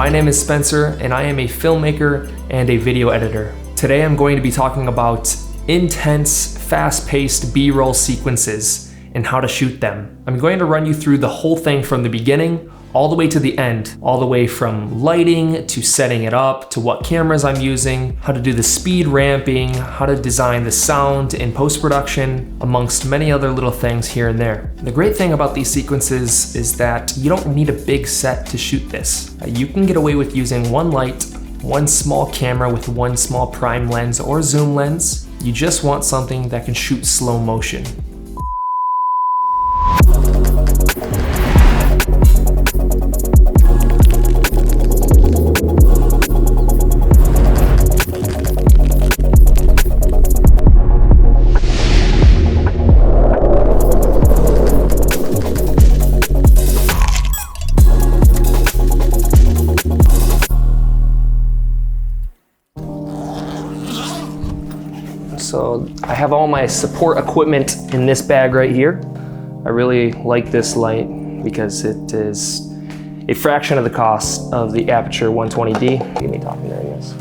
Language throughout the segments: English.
My name is Spencer and I am a filmmaker and a video editor. Today I'm going to be talking about intense, fast-paced B-roll sequences and how to shoot them. I'm going to run you through the whole thing from the beginning all the way to the end, all the way from lighting to setting it up to what cameras I'm using, how to do the speed ramping, how to design the sound in post-production, amongst many other little things here and there. The great thing about these sequences is that you don't need a big set to shoot this. You can get away with using one light, one small camera with one small prime lens or zoom lens. You just want something that can shoot slow motion. So I have all my support equipment in this bag right here. I really like this light because it is a fraction of the cost of the Aperture 120D. Give me talking there, yes.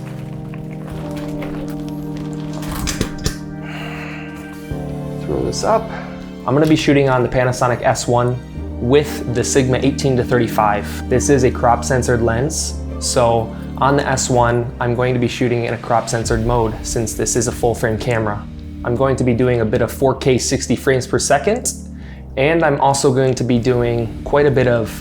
Throw this up. I'm gonna be shooting on the Panasonic S1 with the Sigma 18-35. This is a crop censored lens. So on the S1, I'm going to be shooting in a crop censored mode since this is a full frame camera. I'm going to be doing a bit of 4K 60 frames per second, and I'm also going to be doing quite a bit of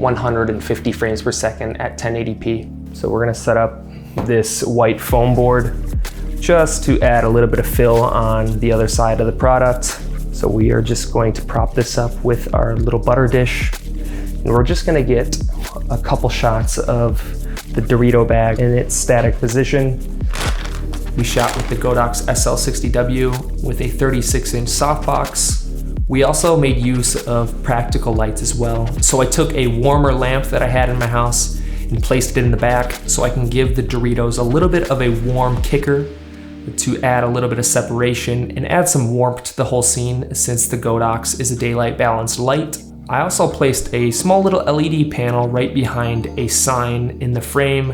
150 frames per second at 1080p. So we're gonna set up this white foam board just to add a little bit of fill on the other side of the product. So we are just going to prop this up with our little butter dish, and we're just gonna get a couple shots of the Dorito bag in its static position. We shot with the Godox SL60W with a 36-inch softbox. We also made use of practical lights as well. So I took a warmer lamp that I had in my house and placed it in the back so I can give the Doritos a little bit of a warm kicker to add a little bit of separation and add some warmth to the whole scene since the Godox is a daylight balanced light. I also placed a small little LED panel right behind a sign in the frame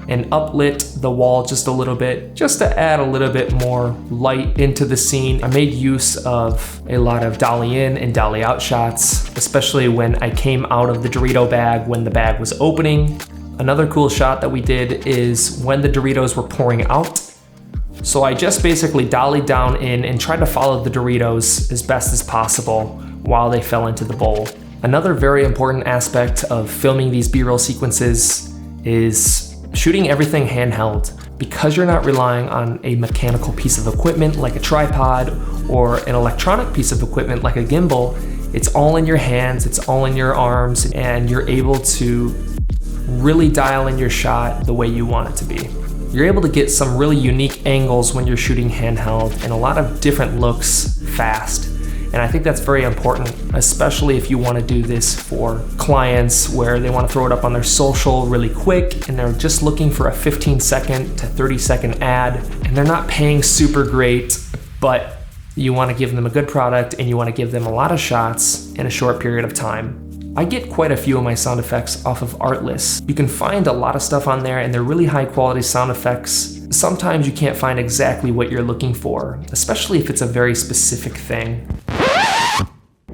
and uplit the wall just a little bit, just to add a little bit more light into the scene. I made use of a lot of dolly in and dolly out shots, especially when I came out of the Dorito bag when the bag was opening. Another cool shot that we did is when the Doritos were pouring out. So I just basically dollied down in and tried to follow the Doritos as best as possible while they fell into the bowl. Another very important aspect of filming these B-roll sequences is shooting everything handheld. Because you're not relying on a mechanical piece of equipment like a tripod or an electronic piece of equipment like a gimbal, it's all in your hands, it's all in your arms, and you're able to really dial in your shot the way you want it to be. You're able to get some really unique angles when you're shooting handheld and a lot of different looks fast. And I think that's very important, especially if you want to do this for clients where they want to throw it up on their social really quick and they're just looking for a 15-second to 30-second ad and they're not paying super great, but you want to give them a good product and you want to give them a lot of shots in a short period of time. I get quite a few of my sound effects off of Artlist. You can find a lot of stuff on there and they're really high quality sound effects. Sometimes you can't find exactly what you're looking for, especially if it's a very specific thing.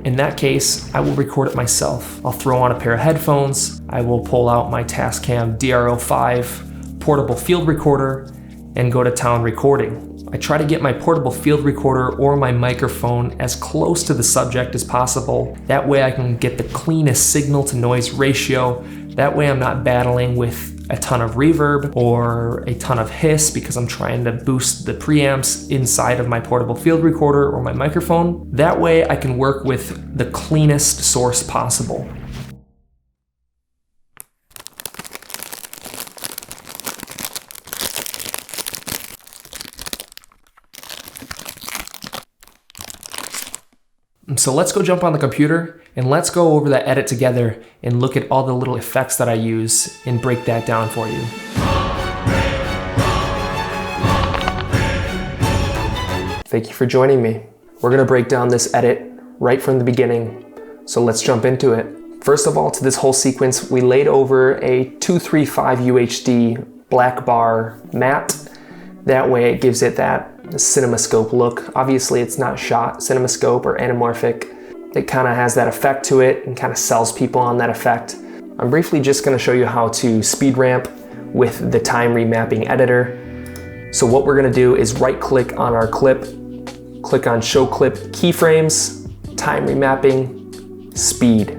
In that case, I will record it myself. I'll throw on a pair of headphones, I will pull out my Tascam DRO5 portable field recorder and go to town recording. I try to get my portable field recorder or my microphone as close to the subject as possible. That way I can get the cleanest signal to noise ratio. That way I'm not battling with a ton of reverb or a ton of hiss because I'm trying to boost the preamps inside of my portable field recorder or my microphone. That way I can work with the cleanest source possible. So let's go jump on the computer and let's go over that edit together and look at all the little effects that I use and break that down for you. Thank you for joining me. We're gonna break down this edit right from the beginning. So let's jump into it. First of all, to this whole sequence, we laid over a 235 UHD black bar matte. That way it gives it that cinemascope look. Obviously it's not shot cinemascope or anamorphic. It kind of has that effect to it and kind of sells people on that effect. I'm briefly just going to show you how to speed ramp with the time remapping editor. So what we're going to do is right click on our clip, click on show clip keyframes, time remapping, speed.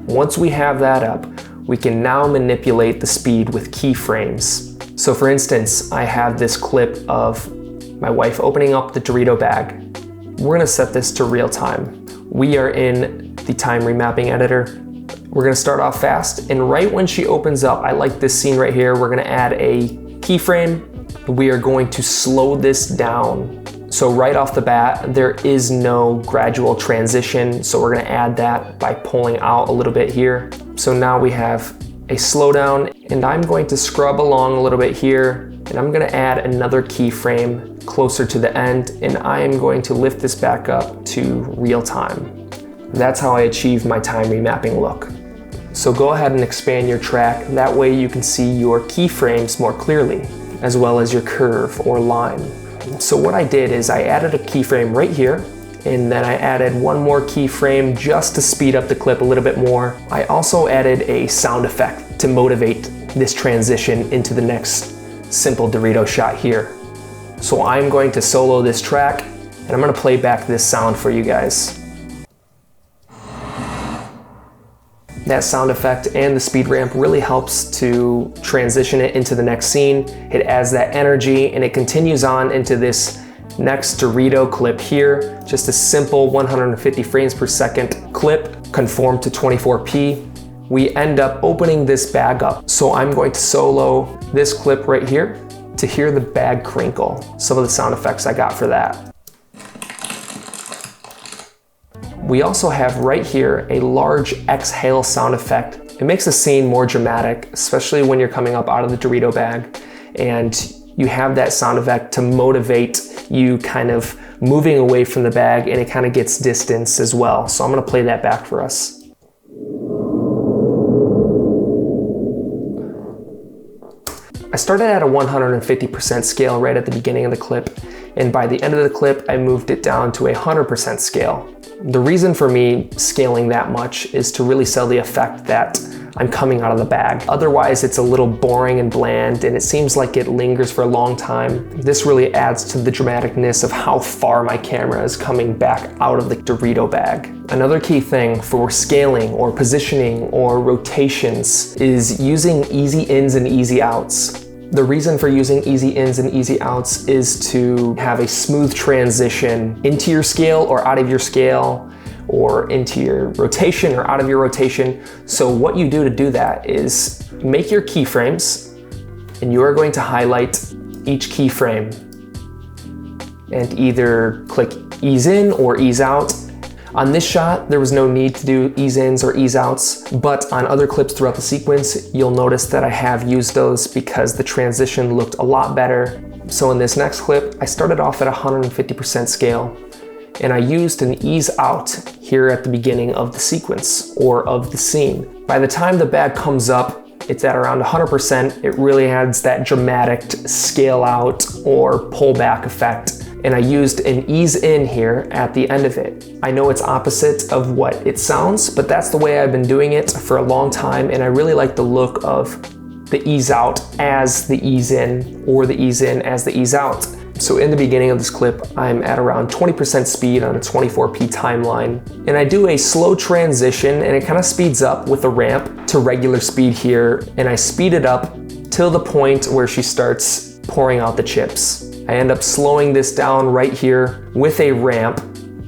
Once we have that up, we can now manipulate the speed with keyframes. So for instance, I have this clip of my wife opening up the Dorito bag. We're gonna set this to real time. We are in the time remapping editor. We're gonna start off fast, and right when she opens up, I like this scene right here, we're gonna add a keyframe. We are going to slow this down. So right off the bat, there is no gradual transition, so we're gonna add that by pulling out a little bit here. So now we have a slowdown, and I'm going to scrub along a little bit here, and I'm gonna add another keyframe closer to the end, and I am going to lift this back up to real time. That's how I achieve my time remapping look. So go ahead and expand your track, that way you can see your keyframes more clearly, as well as your curve or line. So what I did is I added a keyframe right here, and then I added one more keyframe just to speed up the clip a little bit more. I also added a sound effect to motivate this transition into the next simple Dorito shot here. So I'm going to solo this track, and I'm gonna play back this sound for you guys. That sound effect and the speed ramp really helps to transition it into the next scene. It adds that energy, and it continues on into this next Dorito clip here. Just a simple 150 frames per second clip, conformed to 24p. We end up opening this bag up. So I'm going to solo this clip right here to hear the bag crinkle. Some of the sound effects I got for that. We also have right here a large exhale sound effect. It makes the scene more dramatic, especially when you're coming up out of the Dorito bag, and you have that sound effect to motivate you kind of moving away from the bag, and it kind of gets distance as well. So I'm gonna play that back for us. I started at a 150% scale right at the beginning of the clip, and by the end of the clip, I moved it down to a 100% scale. The reason for me scaling that much is to really sell the effect that I'm coming out of the bag. Otherwise, it's a little boring and bland, and it seems like it lingers for a long time. This really adds to the dramaticness of how far my camera is coming back out of the Dorito bag. Another key thing for scaling or positioning or rotations is using easy ins and easy outs. The reason for using easy ins and easy outs is to have a smooth transition into your scale or out of your scale, or into your rotation or out of your rotation. So what you do to do that is make your keyframes, and you are going to highlight each keyframe and either click ease in or ease out. On this shot, there was no need to do ease ins or ease outs, but on other clips throughout the sequence, you'll notice that I have used those because the transition looked a lot better. So in this next clip, I started off at 150% scale, and I used an ease out here at the beginning of the sequence or of the scene. By the time the bag comes up, it's at around 100%. It really adds that dramatic scale out or pullback effect. And I used an ease in here at the end of it. I know it's opposite of what it sounds, but that's the way I've been doing it for a long time, and I really like the look of the ease out as the ease in, or the ease in as the ease out. So in the beginning of this clip, I'm at around 20% speed on a 24p timeline, and I do a slow transition, and it kind of speeds up with a ramp to regular speed here, and I speed it up till the point where she starts pouring out the chips. I end up slowing this down right here with a ramp,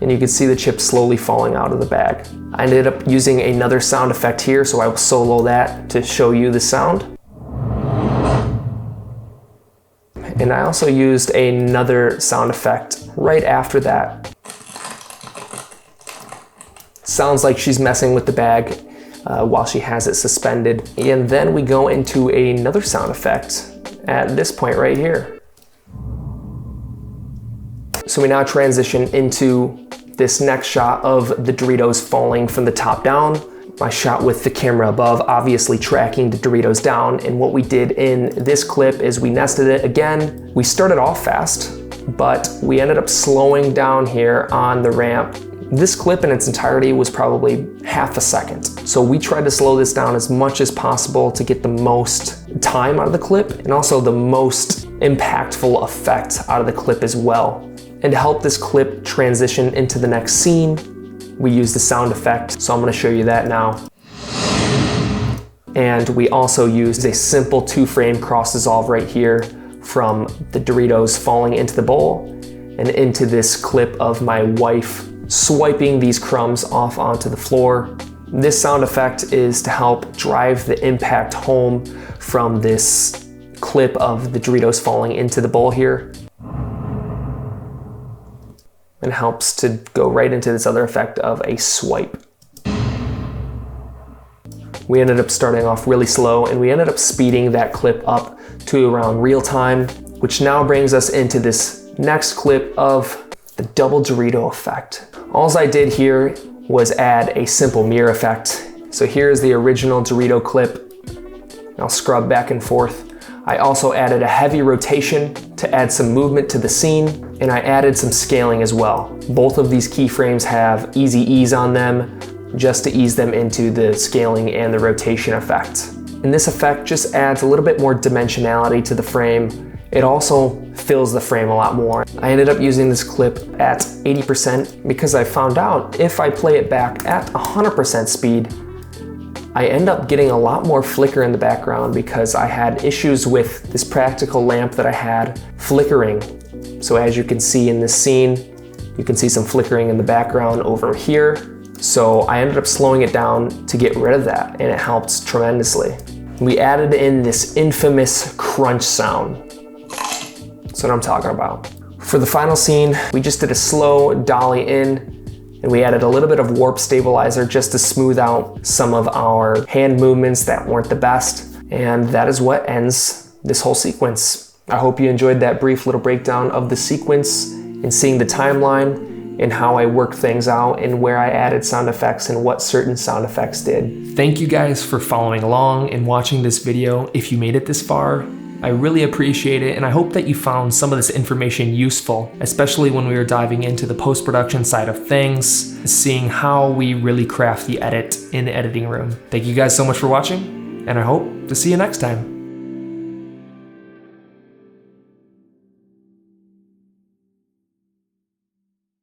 and you can see the chips slowly falling out of the bag. I ended up using another sound effect here, so I will solo that to show you the sound. And I also used another sound effect right after that. Sounds like she's messing with the bag while she has it suspended. And then we go into another sound effect at this point right here. So we now transition into this next shot of the Doritos falling from the top down. my shot with the camera above, obviously tracking the Doritos down. And what we did in this clip is we nested it again. We started off fast, but we ended up slowing down here on the ramp. This clip in its entirety was probably half a second. So we tried to slow this down as much as possible to get the most time out of the clip and also the most impactful effect out of the clip as well. And to help this clip transition into the next scene, we use the sound effect. So I'm gonna show you that now. And we also used a simple 2-frame cross dissolve right here from the Doritos falling into the bowl and into this clip of my wife swiping these crumbs off onto the floor. This sound effect is to help drive the impact home from this clip of the Doritos falling into the bowl here. And helps to go right into this other effect of a swipe. We ended up starting off really slow and we ended up speeding that clip up to around real time, which now brings us into this next clip of the double Dorito effect. All I did here was add a simple mirror effect. So here's the original Dorito clip. I'll scrub back and forth. I also added a heavy rotation to add some movement to the scene, and I added some scaling as well. Both of these keyframes have easy ease on them, just to ease them into the scaling and the rotation effect. And this effect just adds a little bit more dimensionality to the frame. It also fills the frame a lot more. I ended up using this clip at 80% because I found out if I play it back at 100% speed, I end up getting a lot more flicker in the background because I had issues with this practical lamp that I had flickering. So as you can see in this scene, you can see some flickering in the background over here. So I ended up slowing it down to get rid of that, and it helped tremendously. We added in this infamous crunch sound. That's what I'm talking about. For the final scene, we just did a slow dolly in, and we added a little bit of warp stabilizer just to smooth out some of our hand movements that weren't the best. And that is what ends this whole sequence. I hope you enjoyed that brief little breakdown of the sequence and seeing the timeline and how I worked things out and where I added sound effects and what certain sound effects did. Thank you guys for following along and watching this video. If you made it this far, I really appreciate it, and I hope that you found some of this information useful, especially when we were diving into the post-production side of things, seeing how we really craft the edit in the editing room. Thank you guys so much for watching, and I hope to see you next time.